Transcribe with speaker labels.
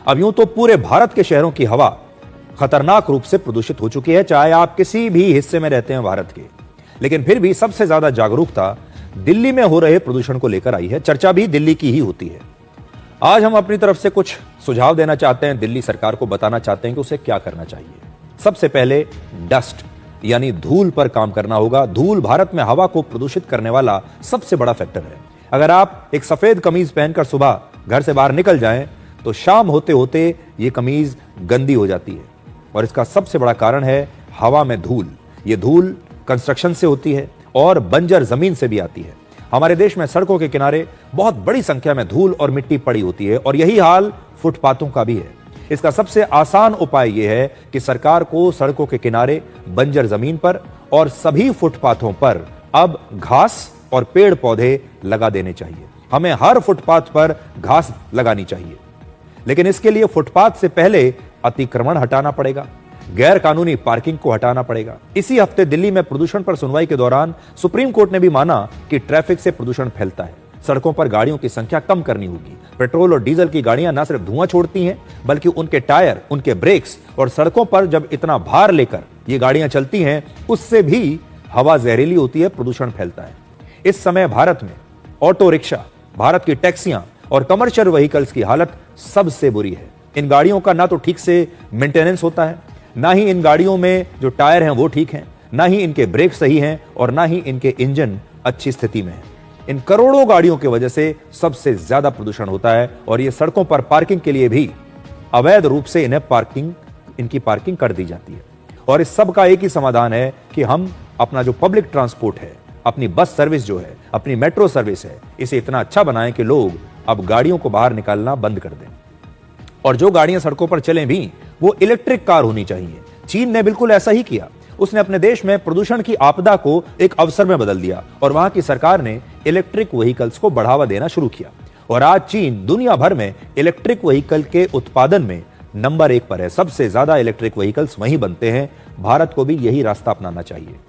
Speaker 1: अब यूं तो पूरे भारत के शहरों की हवा खतरनाक रूप से प्रदूषित हो चुकी है, चाहे आप किसी भी हिस्से में रहते हैं भारत के। लेकिन फिर भी सबसे ज्यादा जागरूकता दिल्ली में हो रहे प्रदूषण को लेकर आई है। चर्चा भी दिल्ली की ही होती है। आज हम अपनी तरफ से कुछ सुझाव देना चाहते हैं, दिल्ली सरकार को बताना चाहते हैं कि उसे क्या करना चाहिए। सबसे पहले डस्ट यानी धूल पर काम करना होगा। धूल भारत में हवा को प्रदूषित करने वाला सबसे बड़ा फैक्टर है। अगर आप एक सफेद कमीज पहनकर सुबह घर से बाहर निकल जाएं तो शाम होते होते यह कमीज गंदी हो जाती है, और इसका सबसे बड़ा कारण है हवा में धूल। यह धूल कंस्ट्रक्शन से होती है और बंजर जमीन से भी आती है। हमारे देश में सड़कों के किनारे बहुत बड़ी संख्या में धूल और मिट्टी पड़ी होती है, और यही हाल फुटपाथों का भी है। इसका सबसे आसान उपाय यह है कि सरकार को सड़कों के किनारे, बंजर जमीन पर और सभी फुटपाथों पर अब घास और पेड़ पौधे लगा देने चाहिए। हमें हर फुटपाथ पर घास लगानी चाहिए, लेकिन इसके लिए फुटपाथ से पहले अतिक्रमण हटाना पड़ेगा, गैर कानूनी पार्किंग को हटाना पड़ेगा। इसी हफ्ते दिल्ली में प्रदूषण पर सुनवाई के दौरान सुप्रीम कोर्ट ने भी माना कि ट्रैफिक से प्रदूषण फैलता है। सड़कों पर गाड़ियों की संख्या कम करनी होगी। पेट्रोल और डीजल की गाड़ियां न सिर्फ धुआं छोड़ती हैं, बल्कि उनके टायर, उनके ब्रेक्स और सड़कों पर जब इतना भार लेकर ये गाड़ियां चलती हैं, उससे भी हवा जहरीली होती है, प्रदूषण फैलता है। इस समय भारत में ऑटो रिक्शा, भारत की टैक्सियां और कमर्शियल व्हीकल्स की हालत सबसे बुरी है। इन गाड़ियों का ना तो ठीक से मेंटेनेंस होता है, ना ही इन गाड़ियों में जो टायर हैं वो ठीक हैं, ना ही इनके ब्रेक सही हैं, और ना ही इनके इंजन अच्छी स्थिति में है। इन करोड़ों गाड़ियों की वजह से सबसे ज्यादा प्रदूषण होता है, और ये सड़कों पर पार्किंग के लिए भी अवैध रूप से इनकी पार्किंग कर दी जाती है। और इस सब का एक ही समाधान है कि हम अपना जो पब्लिक ट्रांसपोर्ट है, अपनी बस सर्विस जो है, अपनी मेट्रो सर्विस है, इसे इतना अच्छा बनाएं कि लोग अब गाड़ियों को बाहर निकालना बंद कर दें। और जो गाड़ियां सड़कों पर चलें भी, वो इलेक्ट्रिक कार होनी चाहिए। चीन ने बिल्कुल ऐसा ही किया। उसने अपने देश में प्रदूषण की आपदा को एक अवसर में बदल दिया, और वहां की सरकार ने इलेक्ट्रिक व्हीकल्स को बढ़ावा देना शुरू किया। और आज चीन दुनिया भर में इलेक्ट्रिक व्हीकल के उत्पादन में नंबर 1 पर है। सबसे ज्यादा इलेक्ट्रिक व्हीकल्स वहीं बनते हैं। भारत को भी यही रास्ता अपनाना चाहिए।